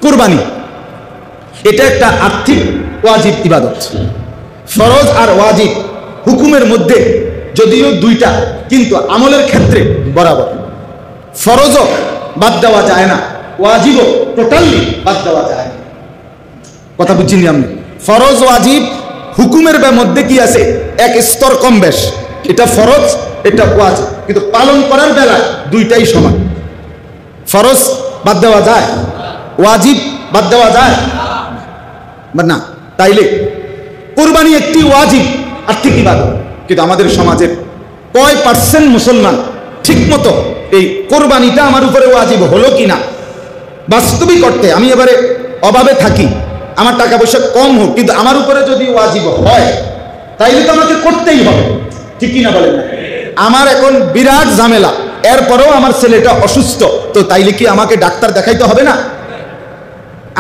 কুরবানি এটা একটা আর্থিক ওয়াজিব ইবাদত। ফরজ আর ওয়াজিব হুকুমের মধ্যে যদিও দুইটা, কিন্তু আমলের ক্ষেত্রে বরাবর। ফরজও বাদ দেওয়া যায় না, ওয়াজিবও টোটালি বাদ দেওয়া যায় না। কথা বুঝিনি আমি? ফরজ ওয়াজিব হুকুমের মধ্যে কি আছে, এক স্তর কম বেশ। এটা ফরজ, এটা ওয়াজিব, কিন্তু পালন করার বেলা দুইটাই সমান। ফরজ বাদ দেওয়া যায়, ওয়াজিব বাদ দেওয়া যায় না। তাইলে কুরবানি একটি ওয়াজিব আর্থিক ইবাদত, কিন্তু আমাদের সমাজের কয় % মুসলমান ঠিক মতো এই কোরবানিটা আমার উপরে ওয়াজিব হলো কিনা বাস্তবিক অর্থে, আমি এবারে অভাবে থাকি, আমার টাকা পয়সা কম হোক, কিন্তু আমার উপরে যদি ওয়াজিব হয় তাইলে তো আমাকে করতেই হবে, ঠিক কিনা বলেন না? আমার এখন বিরাট ঝামেলা, এরপরেও আমার ছেলেটা অসুস্থ, তো তাইলে কি আমাকে ডাক্তার দেখাইতে হবে না?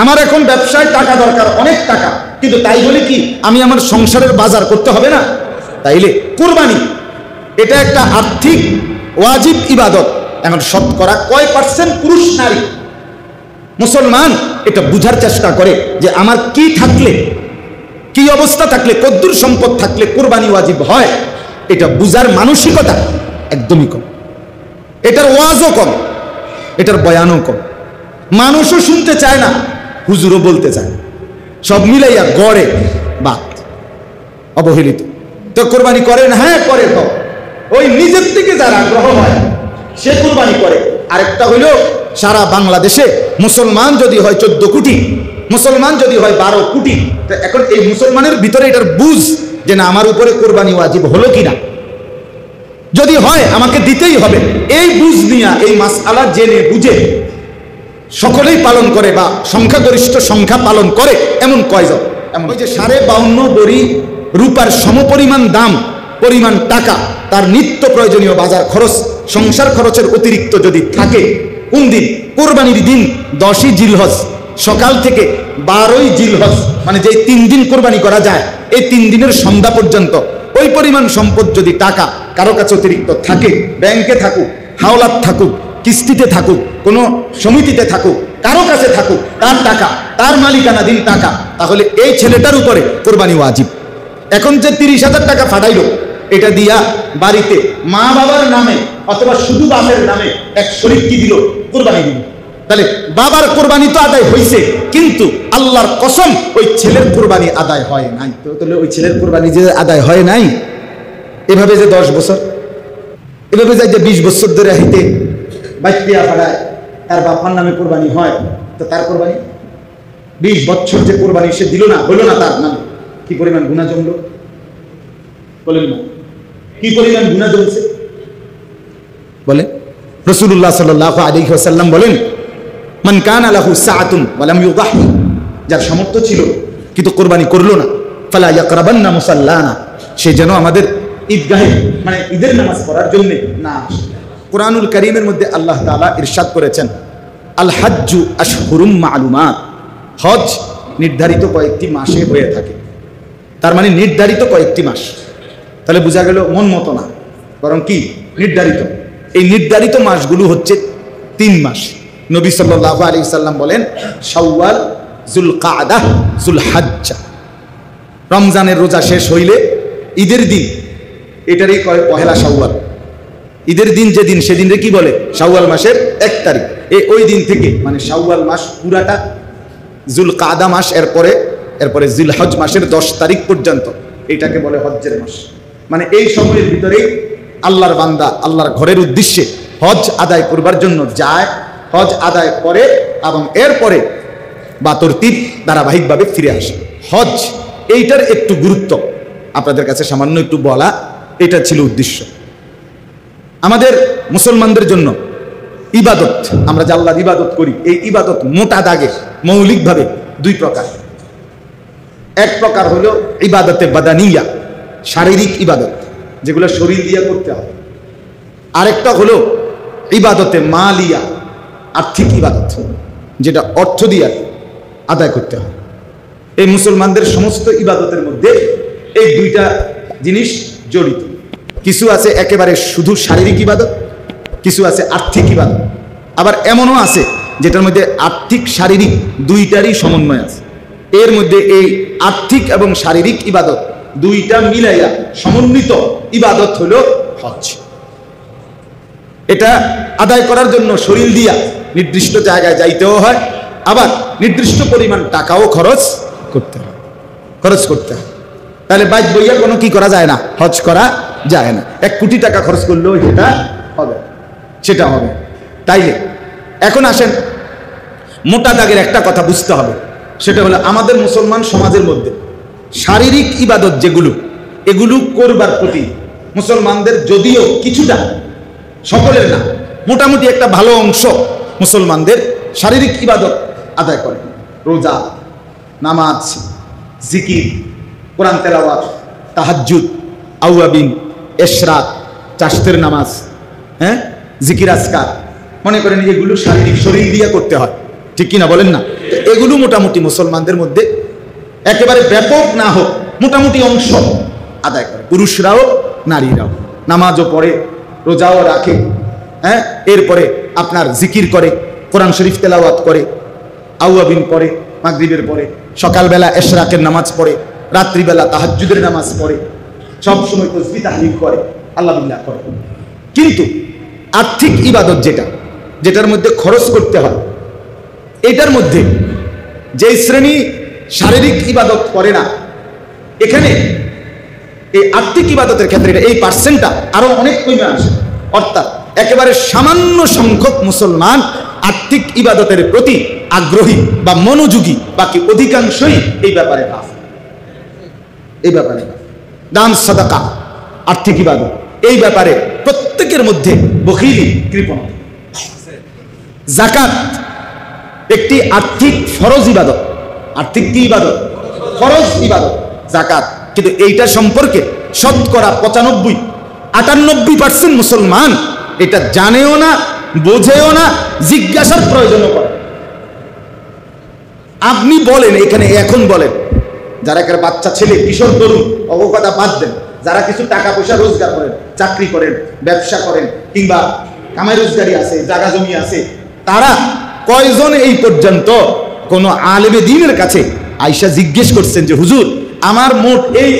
আমার এখন ব্যবসায় টাকা দরকার, অনেক টাকা, কিন্তু তাই বলে কি আমি আমার সংসারের বাজার করতে হবে না? তাইলে কুরবানি এটা একটা আর্থিক ওয়াজিব ইবাদত। এখন শতকরা কয় % পুরুষ নারী মুসলমান এটা বুঝার চেষ্টা করে যে আমার কি থাকলে, কি অবস্থা থাকলে, কদ্দুর সম্পদ থাকলে কুরবানি ওয়াজিব হয়, এটা বুঝার মানসিকতা একদমই কম। এটার ওয়াজও কম, এটার বয়ানও কম। মানুষও শুনতে চায় না, হুজুরও বলতে চায় না, সব মিলাইয়া গড়ে বাদ, অবহেলিত। তো কোরবানি করেন? হ্যাঁ করে, তো ওই নিজের থেকে যার আগ্রহ হয় সে কোরবানি করে। আরেকটা হইল সারা বাংলাদেশে মুসলমান যদি হয় 14 কোটি, মুসলমান যদি হয় 12 কোটি, তো এখন এই মুসলমানের ভিতরে এটার বুঝ যে না আমার উপরে কোরবানি ওয়াজিব হলো কিনা, যদি হয় আমাকে দিতেই হবে, এই বুঝ নিয়া এই মাসআলা জেনে বুঝে সকলেই পালন করে বা সংখ্যাগরিষ্ঠ সংখ্যা পালন করে এমন কয়জন? এমন ওই যে 52.5 বড়ি রূপার সমপরিমাণ দাম, পরিমাণ টাকা তার নিত্য প্রয়োজনীয় বাজার খরচ, সংসার খরচের অতিরিক্ত যদি থাকে, কোন দিন? কোরবানির দিন 10ই জিলহজ সকাল থেকে 12ই জিলহজ, মানে যে 3 দিন কোরবানি করা যায়, এই 3 দিনের সন্ধ্যা পর্যন্ত ওই পরিমাণ সম্পদ যদি টাকা কারো কাছে অতিরিক্ত থাকে, ব্যাংকে থাকুক, হাওলাত থাকুক, কিস্তিতে থাকুক, কোনো সমিতিতে থাকুক, কারো কাছে থাকুক, তার টাকা, তার মালিকানাধীন টাকা, তাহলে এই ছেলেটার উপরে কোরবানি ওয়াজিব। এখন যে 30,000 টাকা ফাটাইলো, এটা দিয়া বাড়িতে মা বাবার নামে অথবা শুধু বাপের নামে এক শরীক কি দিল? কোরবানি দিল। তাহলে বাবার কোরবানি তো আদায় হয়েছে, কিন্তু আল্লাহর কসম ওই ছেলের কোরবানি আদায় হয় নাই। তো তাহলে ওই ছেলের কোরবানি যে আদায় হয় নাই, এভাবে যে 10 বছর, এভাবে যায় যে 20 বছর ধরে হাইতে বাইতিয়া ফাড়ায়, তার বাপার নামে কোরবানি হয়, তো তার কোরবানি 20 বছর যে কোরবানি সে দিল না, হলো না তার নামে, কি পরিমাণ গুনাহ জমলো বলেন না? কি পরিমাণ গুনাহ জমছে বলে? রাসূলুল্লাহ সাল্লাল্লাহু আলাইহি ওয়াসাল্লাম বলেন, মান কানা লাহু সাআতুন ওয়া লাম ইউদাহি, যার সামর্থ্য ছিল কিন্তু কোরবানি করলো না, ফালা ইয়াকরাবান্না মুসাল্লানা, সে যেন আমাদের ঈদগাহে মানে ঈদের নামাজ পড়ার জন্য না আসে। কুরআনুল কারীমের মধ্যে আল্লাহ তাআলা ইরশাদ করেছেন, আল হাজ্জু আশহুরুম মা'লুমাত, হজ নির্ধারিত কয়েকটি মাসে হয়ে থাকে। তার মানে নির্ধারিত কয়েকটি মাস। তাহলে বোঝা গেল মন মতো না, বরং কি নির্ধারিত। এই নির্ধারিত মাসগুলো হচ্ছে 3 মাস। নবী সাল্লাল্লাহু আলাইহি সাল্লাম বলেন, শাওয়াল, যুলকাআদা, যুলহাজ্জা। রমজানের রোজা শেষ হইলে ঈদের দিন, এটারই কয় পহেলা শাওয়াল। ঈদের দিন যেদিন, সেদিনরে কি বলে? শাওয়াল মাসের 1 তারিখ। ওই দিন থেকে মানে শাওয়াল মাস পুরাটা, যুলকাআদা মাস, এরপরে জিলহজ মাসের 10 তারিখ পর্যন্ত এটাকে বলে হজ্জের মাস। মানে এই সময়ের ভিতরে আল্লাহর বান্দা আল্লাহর ঘরের উদ্দেশ্যে হজ আদায় করবার জন্য যায়, হজ আদায় করে এবং এরপরে বাতরতিব ধারাবাহিকভাবে ফিরে আসে। হজ এইটার একটু গুরুত্ব আপনাদের কাছে সামান্য একটু বলা, এটা ছিল উদ্দেশ্য। আমাদের মুসলমানদের জন্য ইবাদত, আমরা যে আল্লাহর ইবাদত করি, এই ইবাদত মোটা দাগে মৌলিকভাবে 2 প্রকার। এক প্রকার হলো ইবাদতে বাদানিয়া, শারীরিক ইবাদত, যেগুলো শরীর দিয়া করতে হয়। আরেকটা হলো ইবাদতে মালিয়া, আর্থিক ইবাদত, যেটা অর্থ দিয়া আদায় করতে হয়। এই মুসলমানদের সমস্ত ইবাদতের মধ্যে এই 2টা জিনিস জড়িত। কিছু আছে একেবারে শুধু শারীরিক ইবাদত, কিছু আছে আর্থিক ইবাদত, আবার এমনও আছে যেটার মধ্যে আর্থিক শারীরিক দুইটারই সমন্বয় আছে। এর মধ্যে এই আর্থিক এবং শারীরিক ইবাদত দুইটা মিলাইয়া সমন্বিত ইবাদত হলো হজ। এটা আদায় করার জন্য শরীর দিয়া নির্দিষ্ট জায়গায় যাইতেও হয়, আবার নির্দিষ্ট পরিমাণ টাকাও খরচ করতে হয়। তাহলে বাইক বইয়া কোনো কি করা যায় না, হজ করা যায় না। 1 কোটি টাকা খরচ করলেও সেটা হবে। তাইলে এখন আসেন, মোটা দাগের একটা কথা বুঝতে হবে, সেটা হলো আমাদের মুসলমান সমাজের মধ্যে শারীরিক ইবাদত যেগুলো, এগুলো করবার প্রতি মুসলমানদের যদিও কিছুটা, সকলের না, মোটামুটি একটা ভালো অংশ মুসলমানদের শারীরিক ইবাদত আদায় করে। রোজা, নামাজ, জিকির, কোরআন তেলাওয়াত, তাহাজ্জুদ, আউয়াবিন, ইশরাক, চাশতের নামাজ, জিকির আজকার, মনে করেন এগুলো শারীরিক শরীর দিয়ে করতে হয়, ঠিক কিনা বলেন না? এগুলো মোটামুটি মুসলমানদের মধ্যে একেবারে ব্যাপক না হোক মোটামুটি অংশ আদায় করে, পুরুষরাও নারীরাও। নামাজও পড়ে, রোজাও রাখে, এরপরে আপনার জিকির করে, কোরআন শরীফ তেলাওয়াত করে, আউয়াবিন পড়ে, মাগরিবের পরে, সকালবেলা ইশরাকের নামাজ পড়ে, রাত্রিবেলা তাহাজ্জুদের নামাজ পড়ে, সব সময় তাসবিহ তাহলিল করে, আল্লাহ বিল্লাহ করে। কিন্তু আর্থিক ইবাদত যেটার মধ্যে খরচ করতে হয়, এটার মধ্যে যে শ্রেণী শারীরিক ইবাদত করে না, এখানে এই আর্থিক ইবাদতের ক্ষেত্রে এই পার্সেন্টটা আরো অনেক কমে আসে। অর্থাৎ একেবারে সামান্য সংখ্যক মুসলমান আর্থিক ইবাদতের প্রতি আগ্রহী বা মনোযোগী, বাকি অধিকাংশই এই ব্যাপারে দান, সাদাকা, আর্থিক ইবাদত, এই ব্যাপারে প্রত্যেকের মধ্যে বখিলি, কৃপণতা। যাকাত একটি আর্থিক ফরজ ইবাদত, আর্থিক কি ইবাদত? ফরজ ইবাদত যাকাত। কিন্তু এইটা সম্পর্কে শতকরা 95-98% মুসলমান এটা জানেও না, বোঝেও না, জিজ্ঞাসার প্রয়োজনও করে। আপনি বলেন এখানে, এখন বলেন, যারা একটা বাচ্চা ছেলে, কিশোর তরুণ, অবকথা বাদ দেন, যারা কিছু টাকা পয়সা রোজগার করেন, চাকরি করেন, ব্যবসা করেন, কিংবা কামাই রোজগারি আছে, জায়গা জমি আছে, তারা কয়জন এই পর্যন্ত কোন আলেমে দ্বীনের কাছে আয়েশা জিজ্ঞেস করছেন যে হুজুর, আমার মোট এই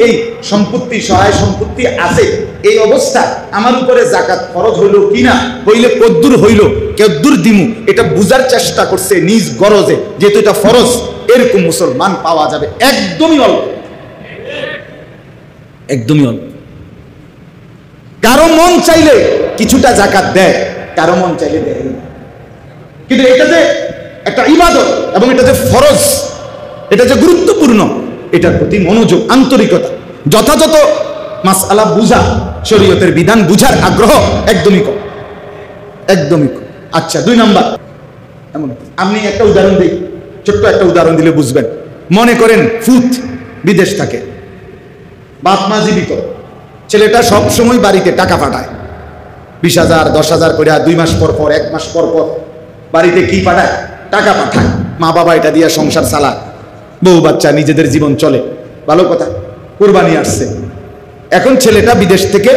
সম্পত্তি, সহায় সম্পত্তি আছে, এই অবস্থা আমার উপরে যাকাত ফরজ হইল কিনা, হইলে কদ্দুর হইল, কদ্দুর দিমু, এটা বুঝার চেষ্টা করছে নিজ গরজে, যেহেতু এটা ফরজ। এরকম মুসলমান পাওয়া যাবে একদমই অল্প। কারো মন চাইলে কিছুটা যাকাত দেয়, কারো মন চাইলে দেয় না। কিন্তু এটা যে একটা ইবাদত এবং এটা যে ফরজ, এটা যে গুরুত্বপূর্ণ, এটার প্রতি মনোযোগ, আন্তরিকতা, যথাযথ মাসআলা বুঝা, শরীয়তের বিধান বুঝার আগ্রহ একদমই কম। আচ্ছা, 2 নাম্বার, এমন আমি একটা উদাহরণ দিই, ছোট্ট একটা উদাহরণ দিলে বুঝবেন। মনে করেন ফুত বিদেশ থাকে, বাপ মা জীবিত, ছেলেটা সব সময় বাড়িতে টাকা পাঠায়, 20,000 10,000 করে, 2 মাস পর পর, 1 মাস পর পর বাড়িতে কি পাঠায়? টাকা পাঠায়। মা বাবা এটা দিয়ে সংসার চালায়, বউ বাচ্চা, নিজেদের জীবন চলে, ভালো কথা। কুরবানি আসছে, এখন ছেলেটা বিদেশ থেকে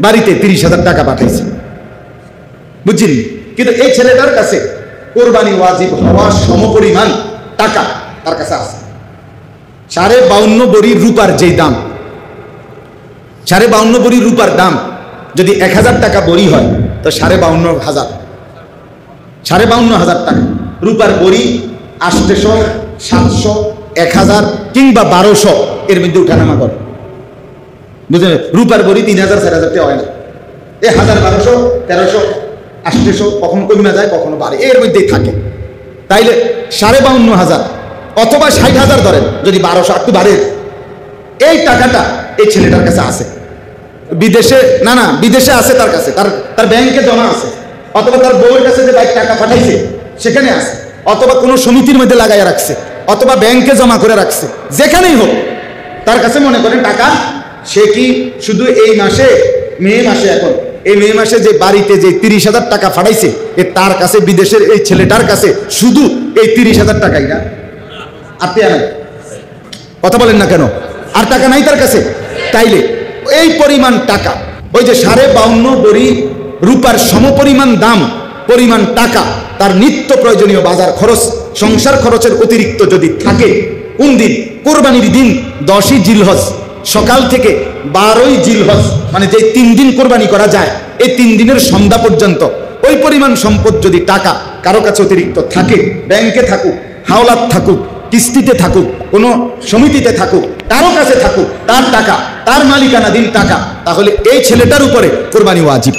বাড়িতে 30,000 টাকা পাঠাইছে, বুঝছেন? কিন্তু এই ছেলেটার কাছে কোরবানি ওয়াজিব হওয়ার সমপরিমাণ টাকা তার কাছে আছে। 52.5 বড়ি রূপার যেই দাম, 52.5 বড়ি রূপার দাম যদি 1,000 টাকা বড়ি হয়, তো 52,500 টাকা রূপার বড়ি 800, 700, 1,000 কিংবা 1200 এর মধ্যে উঠানামা করে, বুঝলেন? রূপার বড়ি 3,000 4,000 টাকা হয় না, 1,000 1200 1300 800, কখনো কমে যায়, কখনো বাড়ে, এর মধ্যেই থাকে। তাইলে 52,500 অথবা 60,000 ধরেন, যদি 1200 একটু বাড়ে, এই টাকাটা এই ছেলেটার কাছে আছে, বিদেশে না বিদেশে আছে, তার কাছে, তার ব্যাংকে জমা আছে, অথবা তার বউয়ের কাছে যে বাইক টাকা পাঠাইছে সেখানে আছে, অথবা কোনো সমিতির মধ্যে লাগাইয়া রাখছে, অথবা ব্যাংকে জমা করে রাখছে, যেখানেই হোক তার কাছে মনে করেন টাকা। সে কি শুধু এই মাসে, মে মাসে, এখন এই মে মাসে যে বাড়িতে যে 30,000 টাকা পাঠাইছে, তার কাছে, বিদেশের এই ছেলেটার কাছে শুধু এই 30,000 টাকাই না, আর নাই? কথা বলেন না কেন? আর টাকা নাই তার কাছে? তাইলে এই পরিমাণ টাকা, ওই যে 52.5 বড়ি রূপার সমপরিমাণ দাম পরিমাণ টাকা তার নিত্য প্রয়োজনীয় বাজার খরচ, সংসার খরচের অতিরিক্ত যদি থাকে, কোন দিন? কোরবানির দিন 10ই জিলহজ সকাল থেকে 12ই জিলহজ, মানে যে 3 দিন কোরবানি করা যায়, এই 3 দিনের সন্ধ্যা পর্যন্ত ওই পরিমাণ সম্পদ যদি টাকা কারো কাছে অতিরিক্ত থাকে, ব্যাংকে থাকুক, হাওলাত থাকুক, কিস্তিতে থাকুক, কোনো সমিতিতে থাকুক, কারো কাছে থাকুক, তার টাকা, তার মালিকানাধীন টাকা, তাহলে এই ছেলেটার উপরে কোরবানি ওয়াজিব।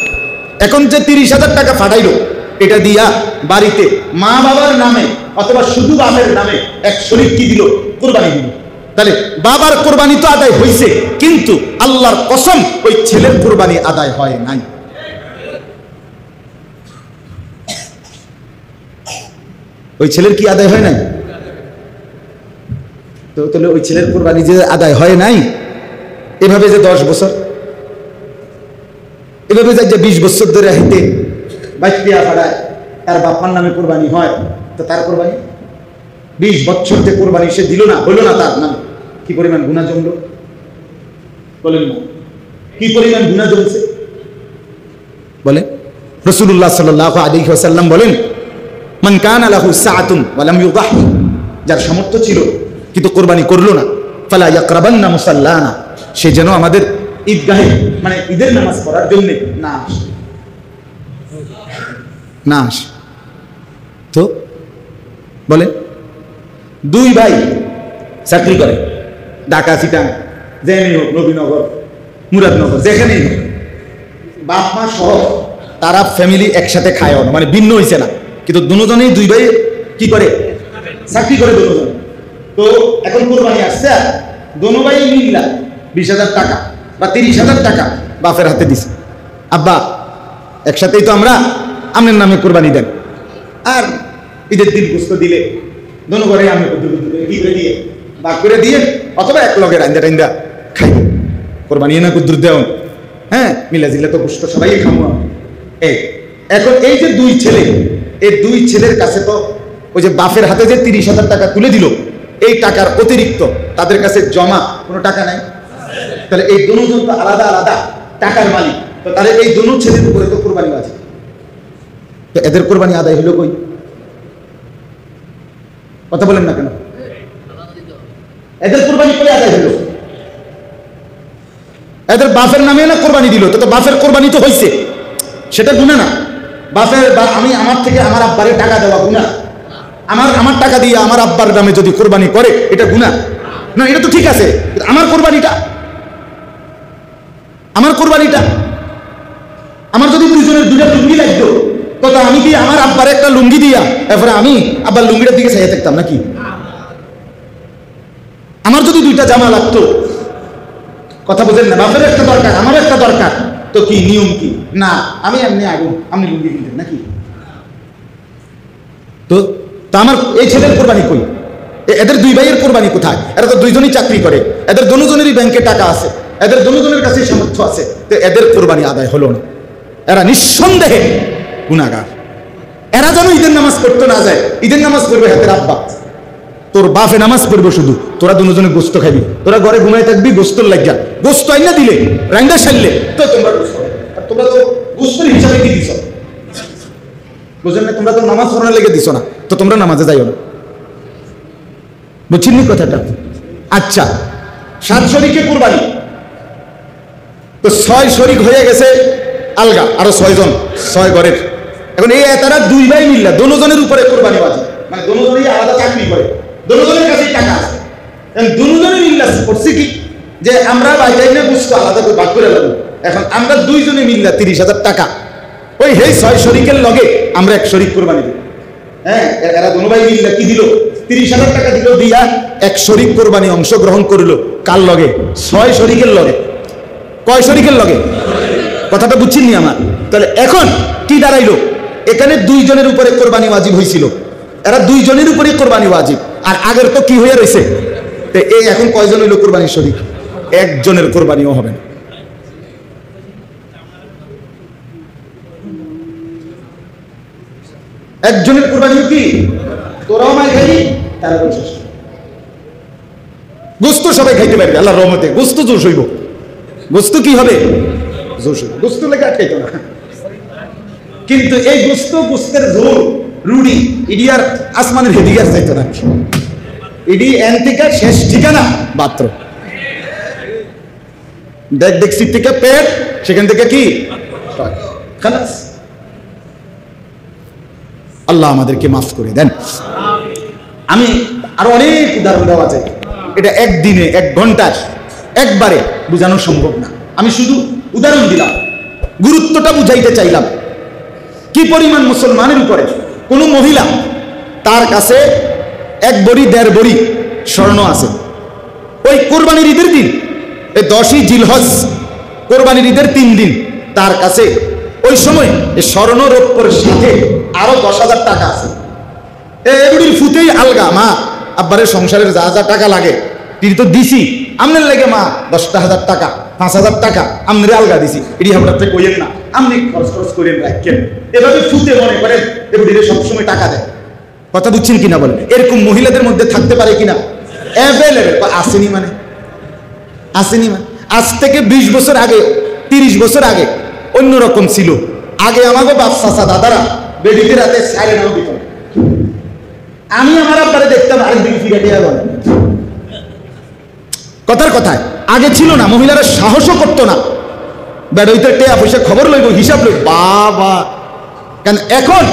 এখন যে 30,000 টাকা ফাটাইলো, এটা দিয়া বাড়িতে মা বাবার নামে অথবা শুধু বাপের নামে এক শরীক কি দিল? কোরবানি দিল। তাহলে বাবার কোরবানি তো আদায় হয়েছে, কিন্তু আল্লাহর কসম ওই ছেলের কোরবানি আদায় হয় নাই। ওই ছেলের কি আদায় হয় নাই? তো তাহলে ওই ছেলের কোরবানি যে আদায় হয় নাই, এভাবে যে 10 বছর, এভাবে যে 20 বছর ধরে হাইতে বাইতিয়া পাড়ায় তার বাপার নামে কোরবানি হয়, তো তার কোরবানি 20 বছর যে কোরবানি সে দিল না, হইল না তার নামে, কি পরিমাণ গুনাহ জমলো বলেন না? কি পরিমাণ গুনাহ জমছে বলেন? রাসূলুল্লাহ সাল্লাল্লাহু আলাইহি ওয়াসাল্লাম বলেন, মান কানা লাহু সাআতুন ওয়া লাম ইউদাহি, যার সামর্থ্য ছিল কিন্তু কোরবানি করলো না, ফালা ইয়াকরাবান্না মুসাল্লানা, সে যেন আমাদের ঈদগাহে মানে ঈদের নামাজ পড়ার জন্য না আসে, না আসে। তো বলে 2 ভাই চাকরি করে, ঢাকা, চিটাং, যেখানেই হোক, নবীনগর, মুরাদনগর, যেখানেই হোক, বাপ মা সহ তারা ফ্যামিলি একসাথে খায় না, মানে ভিন্ন হয়েছে না, কিন্তু দুজনেই 2 ভাই কি করে? চাকরি করে দুজন। তো এখন কোরবানি আসছে, দোনো ভাই মিল্লা 20,000 টাকা বা 30,000 টাকা বাপের হাতে দিছে, আব্বা একসাথেই তো আমরা আপনার নামে কোরবানি দেন, আর ঈদের দিন গোস্ত দিলে দোনো ঘরে আমি কি করে দিয়ে ভাগ করে দিয়ে, অথবা এক লগে রান্দা টান্দা খাই, কোরবানি না কুদ্দুর দেওয়া, হ্যাঁ মিলা জিলে তো গোস্ত সবাই খাবো। এখন এই যে 2 ছেলে, এই 2 ছেলের কাছে তো ওই যে বাপের হাতে যে 30,000 টাকা তুলে দিল, এই টাকার অতিরিক্ত তাদের কাছে জমা কোনো টাকা নাই। তাহলে এই দুজন তো আলাদা আলাদা টাকার মালিক, তো তাহলে এই দুনো ছেলের উপরে তো কোরবানি আছে, তো এদের কোরবানি আদায় হলো কই? কথা বলেন না কেন? এদের কোরবানি করে আদায় হলো? এদের বাপের নামে না কোরবানি দিল, তো বাপের কোরবানি তো হয়েছে, সেটা গুনাহ না? বাপের আমি আমার থেকে আমার আব্বারে টাকা দেওয়া গুনাহ? আমার টাকা দিয়ে আমার আব্বার নামে যদি কোরবানি করে এটা গুনাহ না? এটা তো ঠিক আছে, আমার কোরবানিটা, আমার কোরবানিটা, আমার যদি দুজনের 2টা লুঙ্গি লাগতো, তো আমি কি আমার আব্বার একটা লুঙ্গি দিয়া এরপরে আমি আব্বার লুঙ্গিটার দিকে চাইয়া থাকতাম নাকি? আমার যদি 2টা জামা লাগতো, কথা বোঝেন না? বাপের একটা দরকার, আমার একটা দরকার, তো কি নিয়ম কি? না আমি এমনি আগুন, আপনি লুঙ্গি কিনতেন নাকি? তো আমার এই ছেলের কোরবানি কই? এদের 2 ভাইয়ের কোরবানি কোথায়? এরা তো 2জনই চাকরি করে, এদের দুজনেরই ব্যাংকে টাকা আছে, এদের দুজনের কাছে সামর্থ্য আছে, তো এদের কোরবানি আদায় হলো না। এরা নিঃসন্দেহে গুনাহগার। এরা যেন ঈদের নামাজ পড়তে না যায়, ঈদের নামাজ পড়বে হাতের আব্বা, তোর বাপে নামাজ পড়বে শুধু, তোরা দুজনে গোস্ত খাবি, তোরা ঘরে ঘুমাই থাকবি, গোস্তর লাগিয়া গোস্ত আইনা দিলে রান্ডা সারলে তো তোমরা গোস্ত, আর তোমরা তো গোস্তের হিসাবে কি দিছ? বুঝলেন না? তোমরা তো নামাজ পড়ার লেগে দিছ না, তো তোমরা নামাজে যাইও না, বুঝছেন কথাটা? আচ্ছা, 7 শরীকে কোরবানি, তো 6 শরীক হয়ে গেছে আলগা, আরো 6 জন, 6 ঘরের। এখন এই তারা 2 ভাই মিল্লা দুজনের উপরে কোরবানি ওয়াজিব, মানে দুজনেই আলাদা চাকরি করে, দুজনের কাছেই টাকা আছে, দুজনে মিল্লা করছি কি যে আমরা বাইটাই না বুঝতো আলাদা করে ভাগ করে লাগবো। এখন আমরা 2 জনে মিল্লা 30,000 টাকা ওই হেই 6 শরীকের লগে আমরা 1 শরীক কোরবানি দিই। হ্যাঁ, এরা দুনো ভাই মিল্লা কি দিল? 30,000 টাকা দিল, দিয়া 1 শরীক কোরবানি অংশগ্রহণ করলো। কার লগে? 6 শরীকের লগে। কয় শরীকের লগে? কথাটা বুঝছেন নি আমার? তাহলে এখন কি দাঁড়াইলো? এখানে 2 জনের উপরে কোরবানি ওয়াজিব হয়েছিল, এরা 2 জনের উপরে কোরবানি ওয়াজিব, আর আগের তো কি হয়ে রয়েছে? এই এখন কয়জন হইল কোরবানির শরীক? 1 জনের কোরবানিও হবে না। একজনের কোরবানি কি? তোরাও মাই খাই, তারা গোস্ত সবাই খাইতে পারবে আল্লাহর রহমতে। গোস্ত জোশ হইব, গোস্ত কি হবে? জোশ হইব, গোস্ত লেগে আটকাইতো না। কিন্তু এই গোস্তের ঝোল রুডি ইডি আর আসমানের হেদিকার চাইতো না, ইডি এন থেকে শেষ ঠিকানা বাথরুম। দেখছি থেকে পেট, সেখান থেকে কি খালাস। আল্লাহ আমাদেরকে মাফ করে দেন। আমি আরো অনেক উদাহরণ দেওয়া যায়, এটা একদিনে এক ঘন্টায় একবারে বোঝানো সম্ভব না। আমি শুধু উদাহরণ দিলাম, গুরুত্বটা বুঝাইতে চাইলাম। কি পরিমাণ মুসলমানের উপরে কোন মহিলা, তার কাছে 1 বড়ি 1.5 বড়ি স্বর্ণ আছে, ওই কোরবানির ঈদের দিন, এই 10ই জিলহজ কোরবানির ঈদের 3 দিন তার কাছে ওই সময় এই স্বর্ণ রৌপ্যের সাথে আরো 10,000 টাকা আছে। এগুলির ফুতেই আলগা, মা আব্বারের সংসারের যা যা টাকা লাগে তিনি তো দিছি, আমনের লাগে মা 10,000 টাকা 5,000 টাকা আমনের আলগা দিছি, এটি আপনার কইেন না, আপনি খরচ করেন রাখেন। এভাবে ফুতে মনে করেন এগুলির সবসময় টাকা দেয়। কথা বুঝছেন কিনা বলেন? এরকম মহিলাদের মধ্যে থাকতে পারে কিনা? অ্যাভেলেবেল আসেনি মানে আসেনি মানে। আজ থেকে 20 বছর আগে 30 বছর আগে অন্যরকম ছিল। আগে আমাকে বাপ চাচা দাদারা বেডিতে রাতে সাইরে নাও দিত, আমি আমার আব্বারে দেখতাম আরেকদিন ফিরে দেওয়া বলে। কথার কথায় আগে ছিল না, মহিলারা সাহসও করতো না বেড়াইতে টেয়া পয়সা খবর লইব, হিসাব লইব বাবা। কেন এখন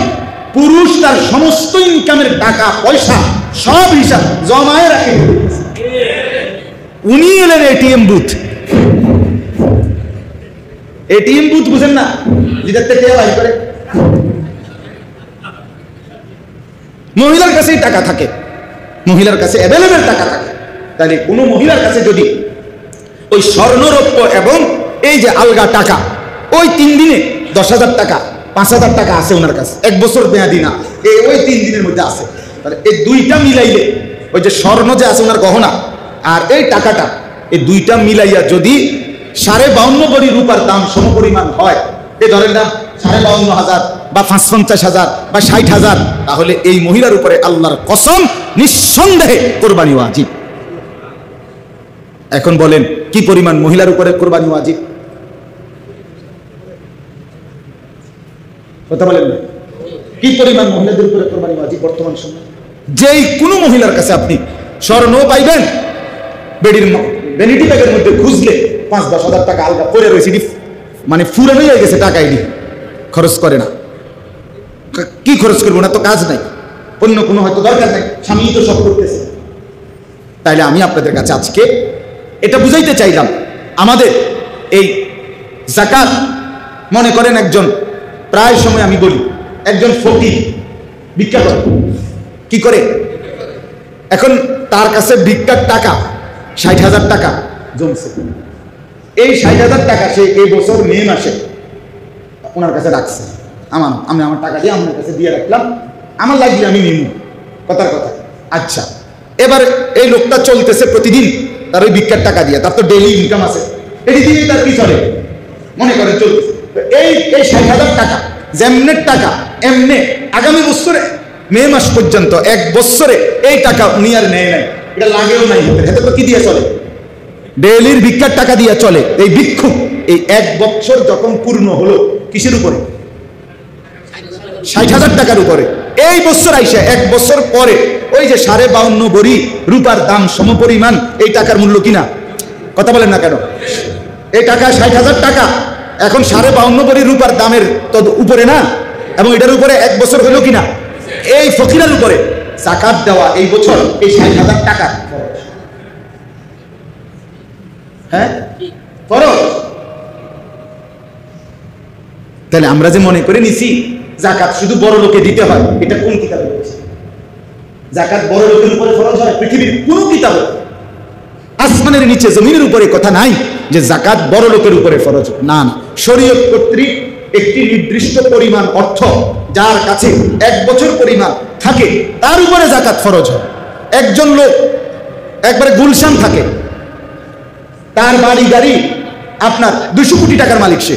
পুরুষ তার সমস্ত ইনকামের টাকা পয়সা সব হিসাব জমায় রাখে। উনি এলেন এটিএম বুথ, এটিএম বুথ বুঝেন না, যেটাতে টেয়া বাই করে। মহিলার কাছেই টাকা থাকে, মহিলার কাছে অ্যাভেলেবেল টাকা থাকে। তাহলে কোনো মহিলার কাছে যদি ওই স্বর্ণরৌপ্য এবং এই যে আলগা টাকা, ওই 3 দিনে 10,000 টাকা 5,000 টাকা আছে ওনার কাছে, 1 বছর মেয়াদি না, ওই 3 দিনের মধ্যে আছে। তাহলে এই দুইটা মিলাইলে, ওই যে স্বর্ণ যে আছে ওনার গহনা আর এই টাকাটা, এই দুইটা মিলাইয়া যদি 52.5 বড়ি রূপার দাম সমপরিমাণ হয়, এই ধরেন না 52,500 বা 55,000 বা 60,000, তাহলে এই মহিলার উপরে আল্লাহর কসম নিঃসন্দেহে কোরবানি ওয়াজিব। এখন বলেন কি পরিমাণ মহিলার উপরে কোরবানি ওয়াজিব? কথা বলেন না, কি পরিমাণ মহিলাদের উপরে কোরবানি ওয়াজিব বর্তমান সময়? যেই কোনো মহিলার কাছে আপনি স্বর্ণ পাইবেন, বেডির ভ্যানিটি ব্যাগের মধ্যে খুঁজলে 5-10 হাজার টাকা আলগা পড়ে রয়েছে, মানে ফুরানো হয়ে গেছে, টাকা এটি খরচ করে না। কি খরচ করবো না, তো কাজ নাই, অন্য কোনো হয়তো দরকার নাই, স্বামী তো সব করতেছে। তাইলে আমি আপনাদের কাছে আজকে এটা বুঝাইতে চাইলাম, আমাদের এই যাকাত, মনে করেন একজন, প্রায় সময় আমি বলি, একজন ফকির ভিক্ষা করে, কি করে? এখন তার কাছে ভিক্ষার টাকা 60,000 টাকা জমছে। এই 60,000 টাকা সে এই বছর মে মাসে ওনার কাছে রাখছে, আমি আমার টাকা দিয়ে আপনার কাছে দিয়ে রাখলাম, আমার লাগলে আমি নিব, কথার কথা। আচ্ছা, এবার এই লোকটা চলতেছে প্রতিদিন তার ওই ভিক্ষার টাকা দিয়ে, তার তো ডেইলি ইনকাম আছে, এটি দিয়ে তার কি চলে, মনে করে চলতেছে। এই 60,000 টাকা যেমনের টাকা এমনে আগামী বছরে মে মাস পর্যন্ত 1 বছরে এই টাকা উনি আর নেয় নাই, এটা লাগেও নাই, এতে তো কি দিয়ে চলে? ডেইলির ভিক্ষার টাকা দিয়ে চলে। এই ভিক্ষুক এই 1 বছর যখন পূর্ণ হলো, কিসের উপরে? 60,000 টাকার উপরে। এই বছর আইসা 1 বছর পরে ওই যে 52.5 বড়ি রূপার দাম সমপরিমাণ এই টাকার মূল্য কিনা? কথা বলেন না কেন? এই টাকা 60,000 টাকা এখন 52.5 বড়ি রূপার দামের তো উপরে না, এবং এটার উপরে 1 বছর হলো কিনা? এই ফকিরের উপরে যাকাত দেওয়া এই বছর এই 60,000 টাকা হ্যাঁ ফরজ। তাহলে আমরা যে মনে করে নিছি যাকাত শুধু বড় লোকে দিতে হয়, এটা কোন কিতাবে বলেছে? যাকাত বড় লোকের উপরে ফরজ হয়? পৃথিবীর কোন কিতাবে, আসমানের নিচে জমিনের উপরে কথা নাই যে যাকাত বড় লোকের উপরে ফরজ। না না, শরীয়ত কর্তৃক একটি নির্দিষ্ট পরিমাণ অর্থ যার কাছে 1 বছর পরিমাণ থাকে তার উপরে যাকাত ফরজ হয়। একজন লোক একবারে গুলশান থাকে, তার বাড়ি গাড়ি আপনার 200 কোটি টাকার মালিক সে,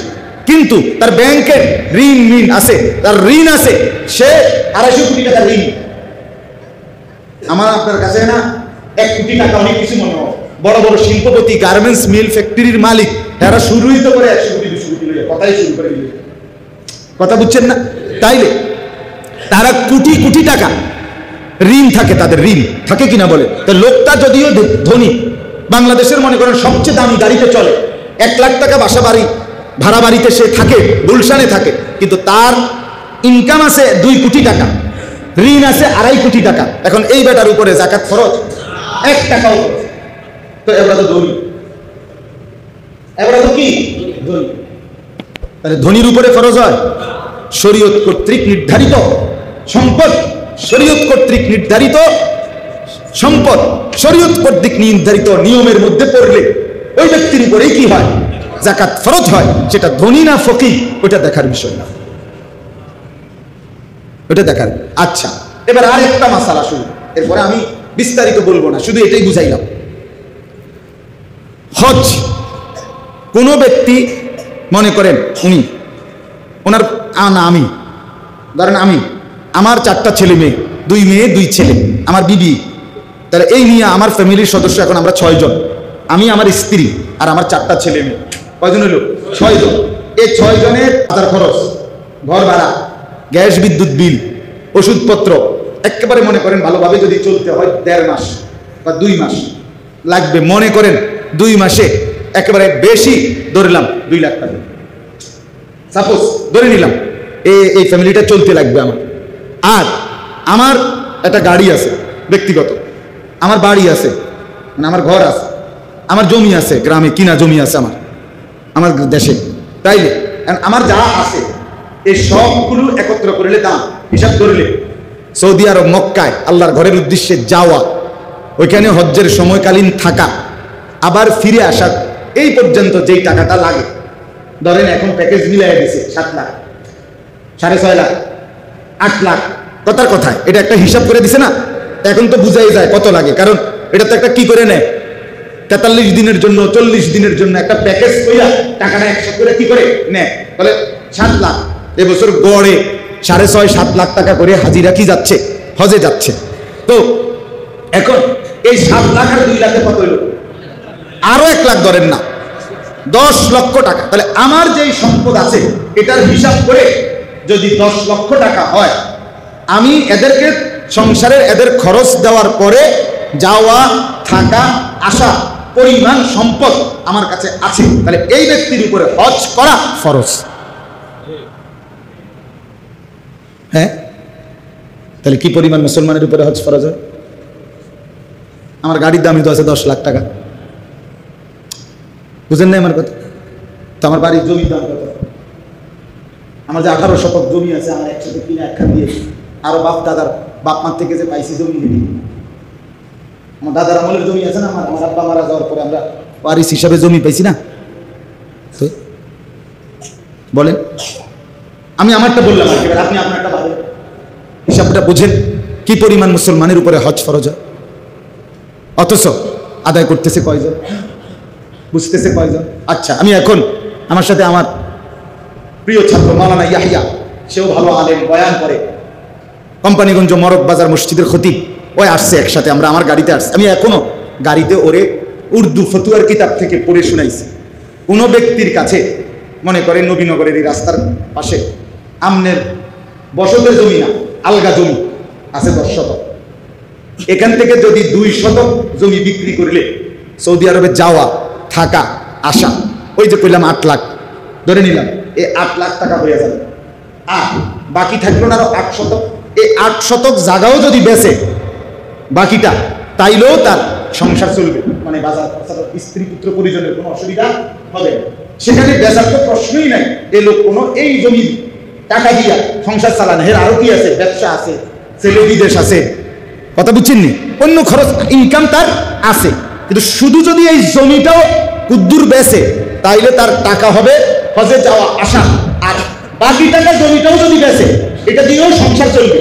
কিন্তু তার ব্যাংকের ঋণ আছে, তার ঋণ আছে, সে 250 কোটি টাকার ঋণ। আমার আপনার কাছে না 1 কোটি টাকা অনেক কিছু মনে হয়। বড় বড় শিল্পপতি, গার্মেন্টস মিল, ফ্যাক্টরির মালিক, তারা শুরুই তো করে 100 কোটি 200 কোটি, কথাই শুরু করে দিল। কথা বুঝছেন না? তাইলে তারা কোটি কোটি টাকা ঋণ থাকে, তাদের ঋণ থাকে কিনা বলে। তো লোকটা যদিও ধনী, বাংলাদেশের মনে করেন সবচেয়ে দামি গাড়িতে চলে, 1 লাখ টাকা বাসা বাড়ি ভাড়া বাড়িতে সে থাকে, গুলশানে থাকে, কিন্তু তার ইনকাম আছে 2 কোটি টাকা, ঋণ আছে 2.5 কোটি টাকা। এখন এই বেটার উপরে যাকাত ফরজ 1 টাকাও, তো এবার তো ধনী, এবার তো কি ধনী। তাহলে ধনীর উপরে ফরজ হয় শরীয়ত কর্তৃক নির্ধারিত সম্পদ, শরীয়ত কর্তৃক নির্ধারিত সম্পদ, শরীয়ত কর্তৃক নির্ধারিত নিয়মের মধ্যে পড়লে ওই ব্যক্তির উপরেই কি হয়, যাকাত ফরজ হয়। সেটা ধনী না ফকির ওটা দেখার বিষয় না, ওটা দেখার। আচ্ছা, এবার আর একটা মাসালা শুরু, এরপরে আমি বিস্তারিত বলবো না, শুধু এটাই বুঝাইলাম। হজ কোন ব্যক্তি মনে করেন উনি ওনার আমি ধরেন আমার 4টা ছেলে মেয়ে, 2 মেয়ে 2 ছেলে, আমার বিবি, তাহলে এই নিয়ে আমার ফ্যামিলির সদস্য এখন আমরা 6 জন, আমি আমার স্ত্রী আর আমার 4টা ছেলে মেয়ে, কয়জন হলো 6 জন। এই 6 জনের বাজার খরচ, ঘর ভাড়া, গ্যাস বিদ্যুৎ বিল, ওষুধপত্র, একেবারে মনে করেন ভালোভাবে যদি চলতে হয় 1.5 মাস বা 2 মাস লাগবে। মনে করেন 2 মাসে একেবারে বেশি ধরলাম 2 লাখ টাকা, সাপোজ ধরে নিলাম এই ফ্যামিলিটা চলতে লাগবে আমার। আর আমার একটা গাড়ি আছে ব্যক্তিগত, আমার বাড়ি আছে, মানে আমার ঘর আছে, আমার জমি আছে, গ্রামে কিনা জমি আছে আমার দেশে। তাইলে আমার যা আছে এই সবগুলো একত্র করলে দাম হিসাব করলে সৌদি আরব মক্কায় আল্লাহর ঘরের উদ্দেশ্যে যাওয়া, ওইখানে হজ্জের সময়কালীন থাকা, আবার ফিরে আসা, এই পর্যন্ত যেই টাকাটা লাগে, ধরেন এখন প্যাকেজ মিলাই দিছে 7 লাখ, 6.5 লাখ, 8 লাখ, কথার কথায় এটা একটা হিসাব করে দিছে না। এখন তো বুঝাই যায় কত লাগে, কারণ এটা তো একটা কি করে নেয় 43 দিনের জন্য 40 দিনের জন্য একটা প্যাকেজ কইরা টাকাটা একসাথে করে কি করে নেয়, বলে 7 লাখ। এবছর গড়ে 6.5-7 লাখ টাকা করে হাজিরা কি যাচ্ছে, হজে যাচ্ছে। তো এখন এই 7 লাখ আর 2 লাখে কত হলো, আরো 1 লাখ ধরেন না, 10 লক্ষ টাকা। তাহলে আমার যেই সম্পদ আছে এটার হিসাব করে যদি 10 লক্ষ টাকা হয়, আমি এদেরকে সংসারের এদের খরচ দেওয়ার পরে যাওয়া থাকা আসা পরিমাণ সম্পদ আমার কাছে আছে, তাহলে এই ব্যক্তির উপরে হজ করা ফরজ। হ্যাঁ, তাহলে কি পরিমাণ মুসলমানের উপরে হজ ফরজ হয়? আমার গাড়ির দামই তো আছে 10 লাখ টাকা, বুঝেন না আমার কথা? তো আমার বাড়ির জমির দাম কত? আমার যে 18 শতক জমি আছে, আমার একসাথে কিনে একখান দিয়ে আরো বাপ মার থেকে যে পাইছি জমি, আমার দাদার আমলের জমি আছে না, আমার আব্বা মারা যাওয়ার পরে আমরা ওয়ারিস হিসাবে জমি পাইছি না। তো বলেন, আমি আমারটা বললাম, আপনি আপনারটা ভাবেন, হিসাবটা বুঝেন কি পরিমাণ মুসলমানের উপরে হজ ফরজ হয়, অথচ আদায় করতেছে কয়জন, বুঝতেছে কয়জন? আচ্ছা, আমি এখন আমার সাথে আমার প্রিয় ছাত্র মাওলানা ইয়াহিয়া, সেও ভালো আলেম, বয়ান করে, কোম্পানিগঞ্জ মরক বাজার মসজিদের খতিব, ওই আসছে একসাথে, আমরা আমার গাড়িতে আসছি। আমি এখনো গাড়িতে ওরে উর্দু ফতুয়ার কিতাব থেকে পড়ে শুনাইছি। কোনো ব্যক্তির কাছে মনে করেন নবীনগরের এই রাস্তার পাশে আমনের বসতের জমি না, আলগা জমি আছে 10 শতক, এখান থেকে যদি 2 শতক জমি বিক্রি করলে সৌদি আরবে যাওয়া থাকা আসা, ওই যে কইলাম 8 লাখ ধরে নিলাম, এই 8 লাখ টাকা হয়ে যাবে। আর বাকি থাকলো না আরো 8 শতক, এই 8 শতক জায়গাও যদি বেচে বাকিটা, তাইলেও তার সংসার চলবে, মানে বাজার স্ত্রী পুত্র পরিজনের কোনো অসুবিধা হবে না। সেখানে বেচার তো প্রশ্নই নাই, এই লোক কোনো এই জমি টাকা দিয়া সংসার চালান, এর আরো কি আছে, ব্যবসা আছে, ছেলে বিদেশ আছে, কথা বুঝছেননি, অন্য খরচ ইনকাম তার আছে। কিন্তু শুধু যদি এই জমিটাও কুদ্দুর বেচে, তাইলে তার টাকা হবে হজে যাওয়া আসা, আর বাকি টাকা জমিটাও যদি বেচে এটা দিয়েও সংসার চলবে।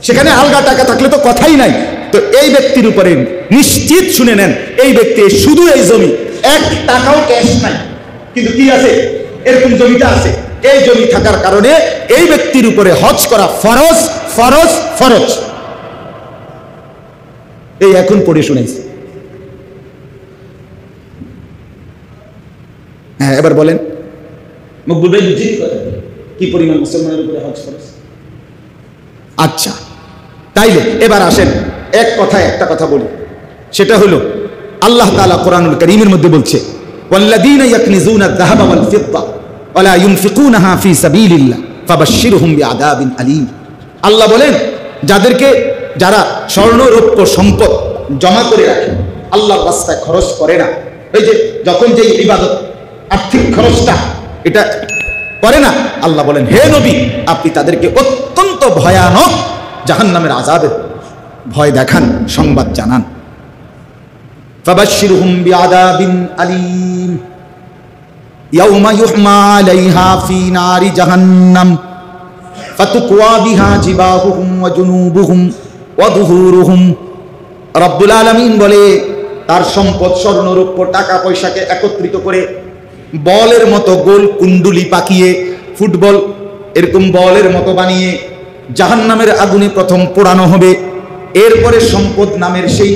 সেখানে আলগা টাকা থাকলে তো কথাই নাই। তো এই ব্যক্তির উপরে নিশ্চিত শুনে নেন, এই ব্যক্তি শুধু এই জমি, 1 টাকাও ক্যাশ নাই, কিন্তু কি আছে, এরকম জমিটা আছে, এই জমি থাকার কারণে এই ব্যক্তির উপরে হজ করা ফরজ ফরজ ফরজ। এই এখন পড়ে শুনেছি। হ্যাঁ, এবার বলেন মকবুল ভাই, বুঝি কি পরিমাণ মুসলমানের উপরে হজ ফরজ। আচ্ছা, তাইলে এবার আসেন এক কথায় একটা কথা বলি, সেটা হলো আল্লাহ তাআলা কোরআনুল কারীমের মধ্যে বলছে ওয়াল্লাযীনা ইয়াকনিজুনা আয-যাহাবা ওয়াল ফিদ্দা ওয়া লা ইউনফিকুনাহা ফী সাবিলিল্লাহ ফাবাশশিরহুম বিআযাবিন আলীম। আল্লাহ বলেন যারা স্বর্ণ রৌপ্য সম্পদ জমা করে রাখে, আল্লাহর রাস্তায় খরচ করে না, এই যে যখন যে ইবাদত আর্থিক খরচটা এটা করে না, আল্লাহ বলেন হে নবী আপনি তাদেরকে অত্যন্ত ভয়ানক জাহান্নামের আযাবের ভয় দেখান, সংবাদ জানান। ফাবাশশিরহুম বিআযাবিন আলীম ইয়াওমা ইউহমা আলাইহা ফী নারি জাহান্নাম ফাতুকওয়া বিহা জিবাহুহুম ওয়া জুনুবুহুম ওয়া যুহুরুহুম। রব্বুল আলামিন বলে তার সম্পদ স্বর্ণ রৌপ্য টাকা পয়সাকে একত্রিত করে বলের মতো গোল কুণ্ডুলি পাকিয়ে, ফুটবল এরকম বলের মতো বানিয়ে জাহান্নামের আগুনে প্রথম পোড়ানো হবে। এরপরে সম্পদ নামের সেই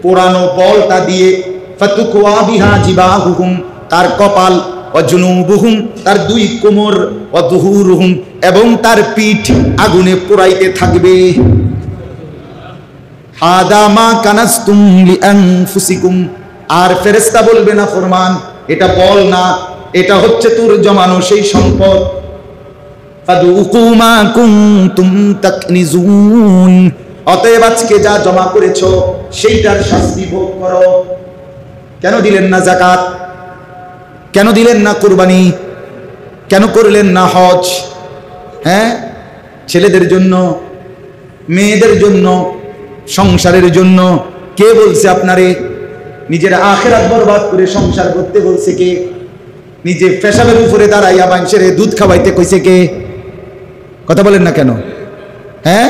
পোড়ানো বলটা দিয়ে ফাতুকওয়া বিহা জিবাহুহুম তার কপাল, ওয়া জুনুবুহুম তার দুই কোমর, ওয়া যুহুরুহুম এবং তার পিঠ আগুনে পোড়াইতে থাকবে। হাদা মা কানাসতুম লিআনফুসিকুম। আর ফেরেশতা বলবে না ফরমান এটা বল না, এটা হচ্ছে তোর জমানো সেই সম্পদ। ফাদুকু মা কুনতুম তাকনিজুন। অতএব আজকে যা জমা করেছো সেইটার শাস্তি ভোগ করো। কেন দিলেন না যাকাত? কেন দিলেন না কুরবানি? কেন করলেন না হজ? হ্যাঁ, ছেলেদের জন্য, মেয়েদের জন্য, সংসারের জন্য। কে বলছে আপনারে? নিজের আখিরাত বরবাদ করে সংসার করতে বলছে কে? নিজে পেশাবের উপরে দাঁড়াইয়া মানুষের দুধ খাওয়াইতে কইছে কে? কথা বলেন না কেন? হ্যাঁ,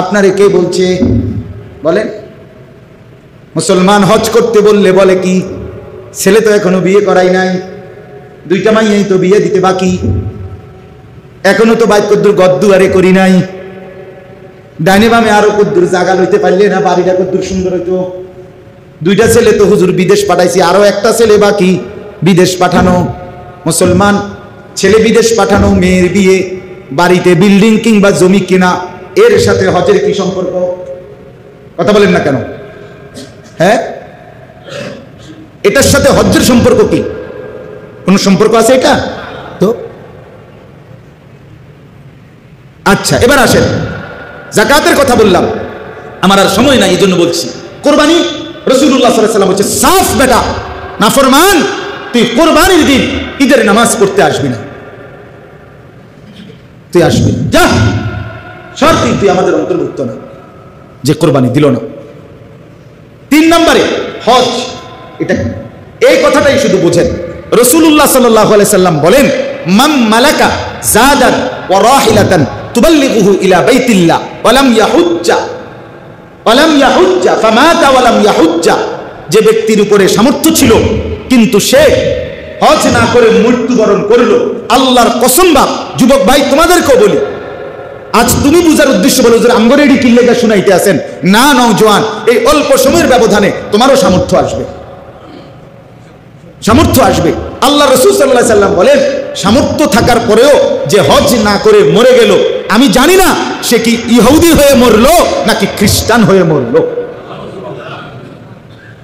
আপনারে কে বলছে বলেন? মুসলমান হজ করতে বললে বলে কি? ছেলে তো এখনো বিয়ে করাই নাই, দুইটা মাইয়াই তো বিয়ে দিতে বাকি, এখনো তো বাইক কদ্দুর গদ্দুয়ারে করি নাই, ডাইনে বামে আরো কদ্দুর জায়গা লইতে পারলে না, বাড়িটা কদ্দুর সুন্দর হইতো, দুইটা ছেলে তো হুজুর বিদেশ পাঠাইছি, আরো একটা ছেলে বাকি বিদেশ পাঠানো। মুসলমান ছেলে বিদেশ পাঠানো, মেয়ের বিয়ে, বাড়িতে বিল্ডিং কিংবা জমি কিনা, এর সাথে হজের কি সম্পর্ক? কথা বলেন না কেন? হ্যাঁ, এটার সাথে হজ্জের সম্পর্ক কি? কোন সম্পর্ক আছে এটা? তো আচ্ছা, এবার আসেন যাকাতের কথা বললাম, আমার আর সময় নাই এই জন্য বলছি। কোরবানি, রাসূলুল্লাহ সাল্লাল্লাহু আলাইহি ওয়াসাল্লাম বলছে সাফ বেটা নাফরমান, তুই কোরবানির দিন ঈদের নামাজ পড়তে আসবি না, তুই আসবি না, যা, শর্তে তুই আমাদের অন্তর্ভুক্ত না, যে কোরবানি দিল না। 3 নম্বরে হজ, এটা এই কথাটাই শুধু বোঝেন। রাসূলুল্লাহ সাল্লাল্লাহু আলাইহি সাল্লাম বলেন মান মালাকা যাদান ওয়া রাহিলাতান তুবাল্লিগুহু ইলা বাইতিল্লাহ ওয়া লাম ইয়াহুজ্জা ফামাতা ওয়া লাম ইয়াহুজ্জা। যে ব্যক্তির উপরে সামর্থ্য ছিল কিন্তু সে হজ না করে মৃত্যুবরণ করলো, আল্লাহর কসম বাপ যুবক ভাই তোমাদেরকেও বলি, আজ তুমি বুঝার উদ্দেশ্য বলো যে আমগরেডি কিল্লেগা শুনাইতে আছেন না, নওজোয়ান এই অল্প সময়ের ব্যবধানে তোমারও সামর্থ্য আসবে, সামর্থ্য আসবে। আল্লাহ রাসূল সাল্লাল্লাহু আলাইহি সাল্লাম বলেন সামর্থ্য থাকার পরেও যে হজ না করে মরে গেল, আমি জানি না সে কি ইহুদি হয়ে মরলো নাকি খ্রিস্টান হয়ে মরলো।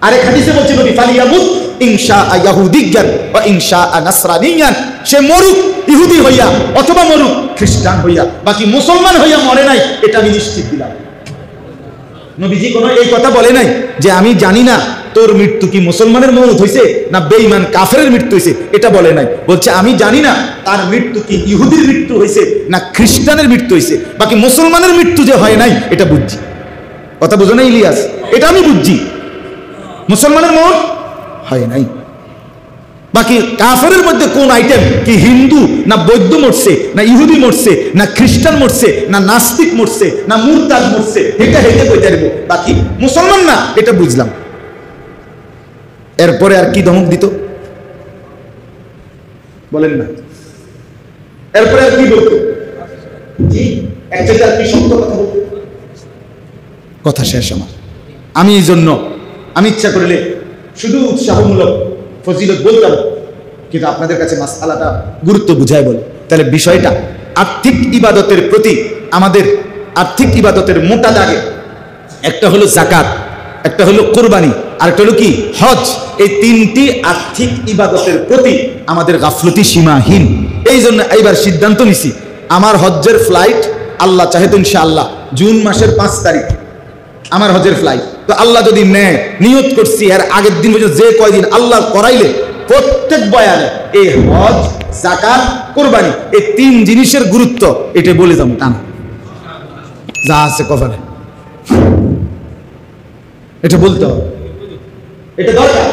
আরেক হাদিসে বলছে নবী ফালিয়ামুত ইনশাআ ইয়াহুদিয়ান ওয়া ইনশাআ নাসরানিয়ান, সে মরুক ইহুদি হইয়া অথবা মরুক খ্রিস্টান হইয়া, বাকি মুসলমান হইয়া মরে নাই, এটা আমি নিশ্চিত দিলাম। নবীজি কোনো এই কথা বলে নাই যে আমি জানি না তোর মৃত্যু কি মুসলমানের মৌত হইছে না বেঈমান কাফেরের মৃত্যু হইছে, এটা বলে নাই। বলছে আমি জানি না তার মৃত্যু কি ইহুদির মৃত্যু হইছে না খ্রিস্টানের মৃত্যু হইছে, বাকি মুসলমানের মৃত্যু যে হয় নাই এটা বুঝছি। কথা বুঝো না ইলিয়াস? এটা আমি বুঝছি, মুসলমানের মৌত হয় নাই। বাকি কাফেরের মধ্যে কোন আইটেম, কি হিন্দু না বৌদ্ধ মরছে না ইহুদি মরছে না খ্রিস্টান মরছে না নাস্তিক মরছে না মুরতাদ মরছে, এটা হেঁটে কইতে পারবো, বাকি মুসলমান না এটা বুঝলাম। এরপরে আর কি ধমক দিত বলেন না? এরপরে আর কি বলতো? জি, একটা কি সত্য কথা বলতো? কথা শেষ আমার। আমি এই জন্য আমি ইচ্ছা করলে শুধু উৎসাহমূলক ফজিলত বলতাম, কিন্তু আপনাদের কাছে মাসআলাটা গুরুত্ব বুঝায় বলে তাহলে বিষয়টা আর্থিক ইবাদতের প্রতি আমাদের আর্থিক ইবাদতের মোটা দাগে একটা হলো যাকাত, একটা হলো কোরবানি, আর একটা হলো কি হজ। এই তিনটি আর্থিক ইবাদতের প্রতি আমাদের গাফলতি সীমাহীন। এই জন্য এইবার সিদ্ধান্ত নিছি, আমার হজ্জের ফ্লাইট আল্লাহ চাহে তো ইনশাআল্লাহ জুন মাসের 5 তারিখ আমার হজের ফ্লাইট। তো আল্লাহ যদি নেয়, নিয়ত করছি এর আগের দিন পর্যন্ত যে কয়দিন আল্লাহ করাইলে প্রত্যেক বয়ানে এই হজ, যাকাত, কোরবানি এই 3 জিনিসের গুরুত্ব এটা বলে যাবো টানা যা আছে কপালে, এটা বলতে হবে, এটা দরকার।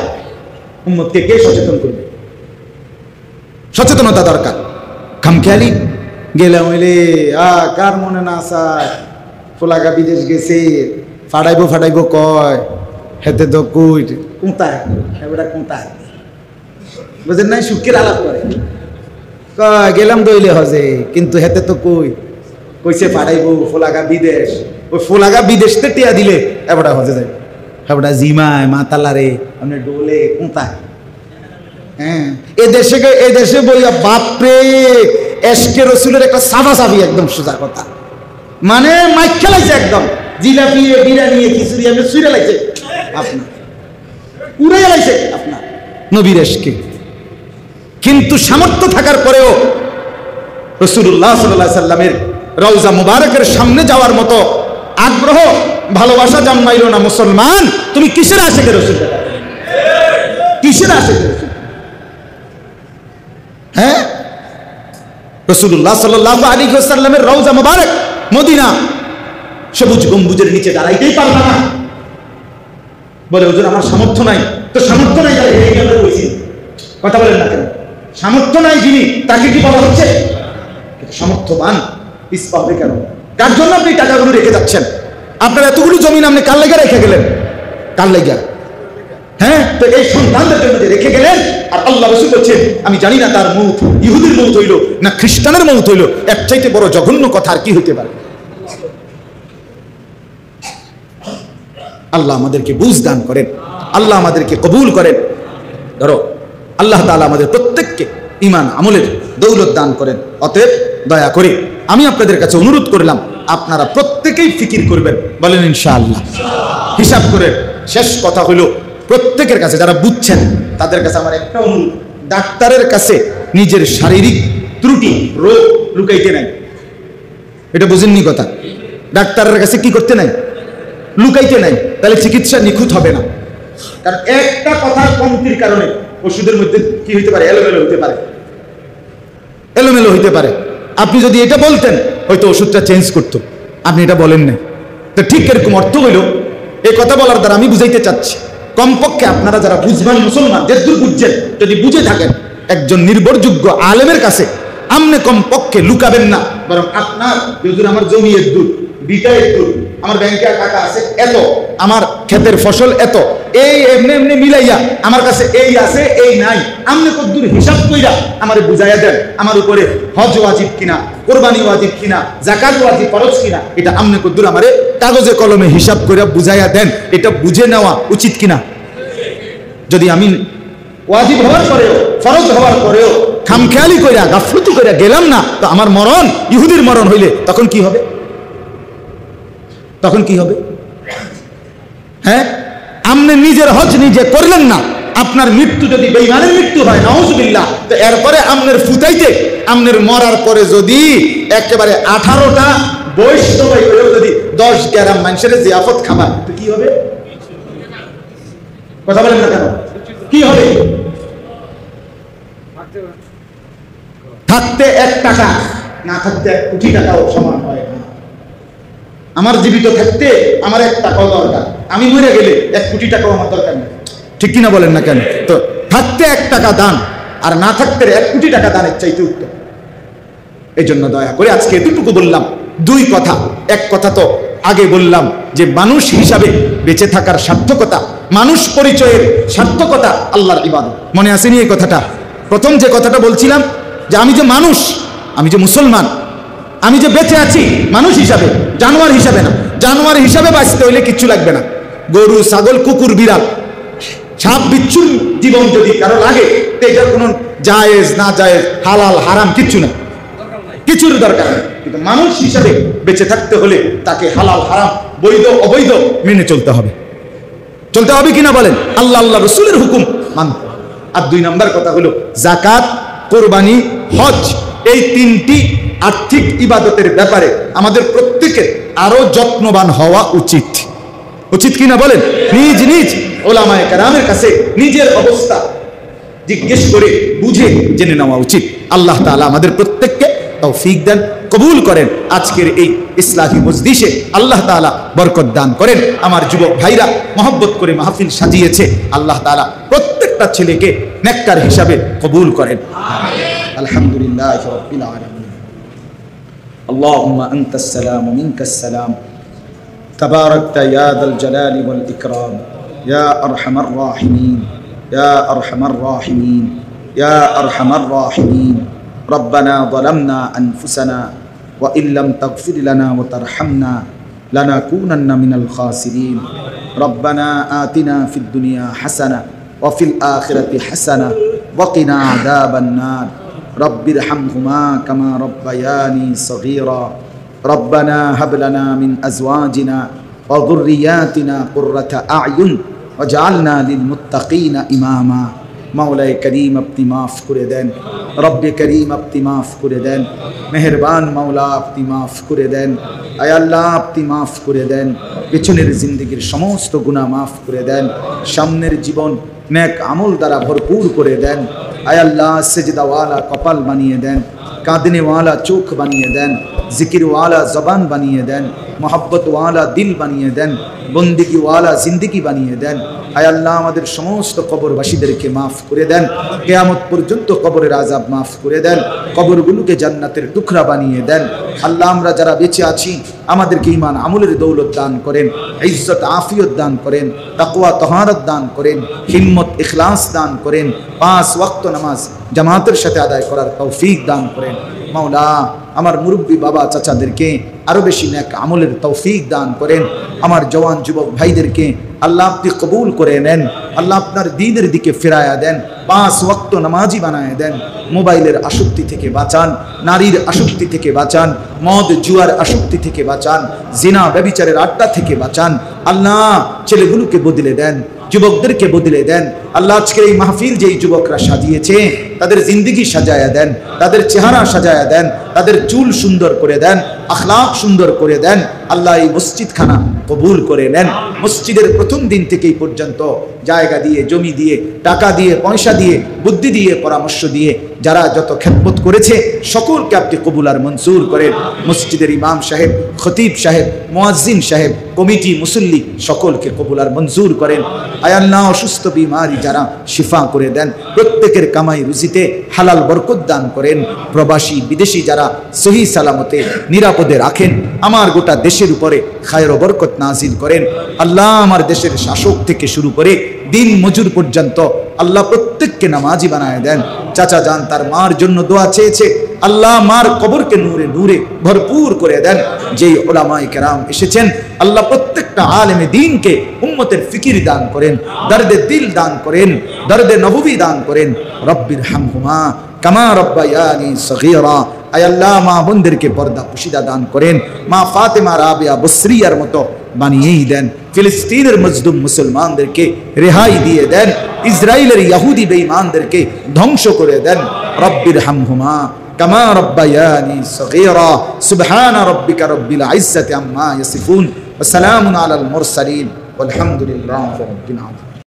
উম্মতকে কে সচেতন করবে? সচেতনতা দরকার। খামখেয়ালি গেলাম হইলে কার মনে না চায় ফোলাগা বিদেশ গেছে, ফাটাইবো কয় হেতে তো কুই কোথায় এবার কোথায় বুঝেন নাই, সুখের আলাপ করে কয় গেলাম দইলে হজে, কিন্তু হেতে তো কইছে ফাটাইবো ফোলাগা বিদেশ। ওই ফোলাগা বিদেশ তে টিয়া দিলে এবার হজে যাবে, এবার জিমায় মাতালারে আপনি ডোলে কোথায়। হ্যাঁ, এ দেশে বইয়া বাপরে এশকে রসুলের একটা সাফাসাফি একদম সোজা কথা, মানে মাইক খেলাইছে একদম, জিলাপি বিরিয়ানি খিচুড়ি আমি সুইরে লাগছে আপনার উড়ে লাগছে আপনার নবীর এশকে। কিন্তু সামর্থ্য থাকার পরেও রাসূলুল্লাহ সাল্লাল্লাহু আলাইহি সাল্লামের রওজা মুবারকের সামনে যাওয়ার মতো আগ্রহ ভালোবাসা জন্মাইল না। মুসলমান তুমি কিসের আশিকে রাসূল, কিসের আশিকে রাসূল? হ্যাঁ, রাসূলুল্লাহ সাল্লাল্লাহু আলাইহি ওয়াসাল্লামের রওজা মুবারক মদিনা সবুজ গম্বুজের নিচে দাঁড়াইতেই পারবে না, বলে হুজুর আমার সামর্থ্য নাই। তো সামর্থ্য নাই যারা এই আমরা বলছি, কথা বলেন না কেন? সামর্থ্য নাই যিনি তাকে কি বলা হচ্ছে? সামর্থ্যবান ইসপাবে কেন? কার জন্য আপনি টাকাগুলো রেখে যাচ্ছেন? আপনার এতগুলো জমিন আপনি কার লেগে রেখে গেলেন? কার লেগে? হ্যাঁ, তো এই সন্তানদের জন্য যে রেখে গেলেন, আর আল্লাহ রাসূল বলছেন আমি জানি না তার মউত ইহুদির মউত হইল না খ্রিস্টানের মউত হইল, এর চাইতে বড় জঘন্য কথা আর কি হইতে পারে? আল্লাহ আমাদেরকে বুঝ দান করেন, আল্লাহ আমাদেরকে কবুল করেন। ধরো আল্লাহ তাআলা আমাদের প্রত্যেককে ঈমান আমলের দৌলত দান করেন। অতএব দয়া করে আমি আপনাদের কাছে অনুরোধ করলাম, আপনারা প্রত্যেকেই ফিকির করবেন, বলেন ইনশাআল্লাহ। হিসাব করে শেষ কথা হলো, প্রত্যেকের কাছে যারা বুঝছেন তাদের কাছে আমার একটা অনুরোধ, ডাক্তারের কাছে নিজের শারীরিক ত্রুটি রোগ লুকাইতে নাই। এটা বুঝেননি কথা? ডাক্তারের কাছে কি করতে নাই? লুকাইতে নাই। তাহলে চিকিৎসা নিখুঁত হবে না। কারণ একটা কথার কমতির কারণে ওষুধের মধ্যে কি হইতে পারে? এলোমেলো হইতে পারে, এলোমেলো হইতে পারে। আপনি যদি এটা বলতেন হয়তো ওষুধটা চেঞ্জ করতো, আপনি এটা বলেন না। তো ঠিক এরকম অর্থ হইল, এই কথা বলার দ্বারা আমি বুঝাইতে চাচ্ছি, কমপক্ষে আপনারা যারা বুঝবেন মুসলমান যেদূর বুঝছেন, যদি বুঝে থাকেন একজন নির্ভরযোগ্য আলেমের কাছে আমনে কমপক্ষে লুকাবেন না, বরং আপনার হুজুর আমার জমি এর দূর, বিটা এর দূর, আমার ব্যাংকে টাকা আছে এত, আমার ক্ষেতের ফসল এত, এই এমনি এমনি মিলাইয়া আমার কাছে এই আছে এই নাই, আমনে কদ্দুর হিসাব কইরা আমারে বুঝাইয়া দেন আমার উপরে হজ ওয়াজিব কিনা, কোরবানি ওয়াজিব কিনা, যাকাত ওয়াজিব ফরজ কিনা, এটা আমনে কদ্দুর আমারে কাগজে কলমে হিসাব কইরা বুঝাইয়া দেন। এটা বুঝে নেওয়া উচিত কিনা? যদি আমি ওয়াজিব হওয়ার পরেও ফরজ হওয়ার পরেও খামখেয়ালি কইরা গাফলতি কইরা গেলাম না, তো আমার মরণ ইহুদির মরণ হইলে তখন কি হবে? তখন কি হবে? হ্যাঁ, আপনি নিজের হজ নিজে করলেন না, আপনার মৃত্যু যদি বেঈমানের মৃত্যু হয় নাউজুবিল্লাহ, তো এরপরে আপনার ফুটাইতে আপনার মরার পরে যদি একেবারে 18টা বৈষ্ণবাই করেও যদি 10 গ্রাম মানুষের জিয়াফত খাবার, তো কি হবে? কথা বলেন না কেন? কি হবে? থাকতে 1 টাকা, না থাকতে 1 কোটি টাকাও সমান হয় না। আমার জীবিত থাকতে আমার 1 টাকাও দরকার, আমি মরে গেলে 1 কোটি টাকাও আমার দরকার নেই, ঠিক কিনা বলেন না কেন? তো থাকতে 1 টাকা দান আর না থাকতে 1 কোটি টাকা দানের চাইতে উত্তম। এই জন্য দয়া করে আজকে এতটুকু বললাম, 2 কথা। এক কথা তো আগে বললাম যে মানুষ হিসাবে বেঁচে থাকার সার্থকতা, মানুষ পরিচয়ের সার্থকতা আল্লাহর ইবাদত। মনে আসেনি এই কথাটা? প্রথম যে কথাটা বলছিলাম যে আমি যে মানুষ, আমি যে মুসলমান, আমি যে বেঁচে আছি মানুষ হিসাবে, জানোয়ার হিসাবে না। জানোয়ার হিসাবে বাঁচতে হইলে কিচ্ছু লাগবে না, গরু ছাগল কুকুর বিড়াল সাপ বিচ্ছুর জীবন যদি কারো লাগে, তো এটার কোনো জায়েজ না জায়েজ হালাল হারাম কিচ্ছু না। কিছুর দরকার নেই। কিন্তু মানুষ হিসাবে বেঁচে থাকতে হলে তাকে হালাল হারাম বৈধ অবৈধ মেনে চলতে হবে। চলতে হবে কিনা বলেন? আল্লাহ আল্লাহ রসুলের হুকুম মানতে। আর 2 নম্বর কথা হলো যাকাত, কোরবানি, হজ, এই 3টি আর্থিক ইবাদতের ব্যাপারে আমাদের প্রত্যেকের আরো যত্নবান হওয়া উচিত। উচিত কিনা বলেন? নিজ নিজ ওলামায়ে কেরামের কাছে নিজের অবস্থা জিজ্ঞেস করে বুঝে জেনে নেওয়া উচিত। আল্লাহ তাআলা আমাদের প্রত্যেককে তৌফিক দেন, কবুল করেন। আজকের এই ইসলাহি মজলিসে আল্লাহ তাআলা বরকত দান করেন। আমার যুবক ভাইরা মহব্বত করে মাহফিল সাজিয়েছে, আল্লাহ তাআলা প্রত্যেকটা ছেলেকে নেককার হিসাবে কবুল করেন। আলহামদুলিল্লাহি রাব্বিল আলামিন। আল্লাহুম্মা আনতাস সালাম ওয়া মিনকাস সালাম, তাবারাকতা ইয়া যাল জালালি ওয়াল ইকরাম, ইয়া আরহামার রাহিমিন, ইয়া আরহামার রাহিমিন, ইয়া আরহামার রাহিমিন। ربنا ظلمنا أنفسنا وإن لم تغفر لنا وترحمنا لنكونن من الخاسرين. ربنا آتنا في الدنيا حسنة وفي الآخرة حسنة وقنا عذاب النار. رب ارحمهما كما ربياني صغيرا. ربنا هب لنا من أزواجنا وذرياتنا قرة أعين واجعلنا للمتقين إماما. মাওলায়ে করিম আপনি মাফ করে দেন, রব্বে করিম আপনি মাফ করে দেন, মেহেরবান মাওলা আপনি মাফ করে দেন। আয় আল্লাহ আপনি মাফ করে দেন, পেছনের জিন্দেগির সমস্ত গুনাহ মাফ করে দেন, সামনের জীবন নেক আমল দ্বারা ভরপুর করে দেন। আয় আল্লাহ সেজদাওয়ালা কপাল বানিয়ে দেন, কাঁদনেওয়ালা চোখ বানিয়ে দেন, জিকিরওয়ালা জবান বানিয়ে দেন, মোহাব্বতওয়ালা দিল বানিয়ে দেন, বন্দিগিওয়ালা জিন্দিগি বানিয়ে দেন। আয় আল্লাহ আমাদের সমস্ত কবরবাসীদেরকে মাফ করে দেন, কিয়ামত পর্যন্ত কবরের আযাব মাফ করে দেন, কবরগুলোকে জান্নাতের টুকরা বানিয়ে দেন। আল্লাহ আমরা যারা বেঁচে আছি আমাদেরকে ঈমান আমলের দৌলত দান করেন, ইজ্জত আফিয়ত দান করেন, তাকওয়া তাহারত দান করেন, হিম্মত ইখলাস দান করেন, 5 ওয়াক্ত নামাজ জামাতের সাথে আদায় করার তৌফিক দান করেন। মাওলা আমার মুরব্বী বাবা চাচাদেরকে আরো বেশি নেক আমলের তৌফিক দান করেন। আমার জওয়ান যুবক ভাইদেরকে আল্লাহ আপনি কবুল করে নেন, আল্লাহ আপনার দ্বীনের দিকে ফিরায়া দেন, 5 ওয়াক্ত নামাজি বানায় দেন। মোবাইলের আসক্তি থেকে বাঁচান, নারীর আসক্তি থেকে বাঁচান, মদ জুয়ার আসক্তি থেকে বাঁচান, জিনা ব্যভিচারের আড্ডা থেকে বাঁচান। আল্লাহ ছেলেগুলোকে বদলে দেন, যুবকদেরকে বদলে দেন। আল্লাহ আজকের এই মাহফিল যেই যুবকরা সাজিয়েছে তাদের জিন্দেগি সাজায়া দেন, তাদের চেহারা সাজায়া দেন, তাদের চুল সুন্দর করে দেন, আখলাক সুন্দর করে দেন। আল্লাহ এই মসজিদখানা কবুল করে নেন। মসজিদের প্রথম দিন থেকেই পর্যন্ত জায়গা দিয়ে, জমি দিয়ে, টাকা দিয়ে, পয়সা দিয়ে, বুদ্ধি দিয়ে, পরামর্শ দিয়ে যারা যত খেদমত করেছে সকলকে আপনি কবুল আর মঞ্জুর করেন। মসজিদের ইমাম সাহেব, খতিব সাহেব, মুয়াজ্জিন সাহেব, কমিটি, মুসল্লি সকলকে কবুল আর মঞ্জুর করেন। আয় আল্লাহ অসুস্থ বিমারি যারা শিফা করে দেন, প্রত্যেকের কামাই রুজিতে হালাল বরকত দান করেন। প্রবাসী বিদেশি যারা সহি সালামতে নিরাপদে রাখেন, আমার গোটা দেশের উপরে খায়র ও বরকত নাজিল করেন। আল্লাহ আমার দেশের শাসক থেকে শুরু করে দিন মজুর পর্যন্ত আল্লাহ প্রত্যেককে নামাজি বানায় দেন। চাচা যান তার মার জন্য দোয়া চেয়েছে, আল্লাহ মার কবরকে নূরে নূরে ভরপুর করে দেন। যেই উলামায়ে কেরাম এসেছেন আল্লাহ প্রত্যেকটা আলেমে দ্বীনকে উম্মতের ফিকির দান করেন, দর্দে দিল দান করেন, দর্দে নববী দান করেন। রব্বির হামহুমা কামা রব্বায়ানি সগীরা। আয় আল্লাহ মা বোনদেরকে পর্দা পুশিদা দান করেন, মা ফাতেমা রাবিয়া বসরিয়ার মতো বানিয়েই দেন। ফিলিস্তিনের মজলুম মুসলমানদেরকে রেহাই দিয়ে দেন, ইসরায়েলের ইহুদি বেঈমানদেরকে ধ্বংস করে দেন। রব্বির হামহুমা কামা রব্বায়ানি সগীরা। সুবহানা রাব্বিকা রব্বিল ইজ্জাতি আম্মা ইয়াসিফুন ওয়া সালামুন আলাল মুরসালিন ওয়ালহামদুলিল্লাহি রাব্বিল আলামিন।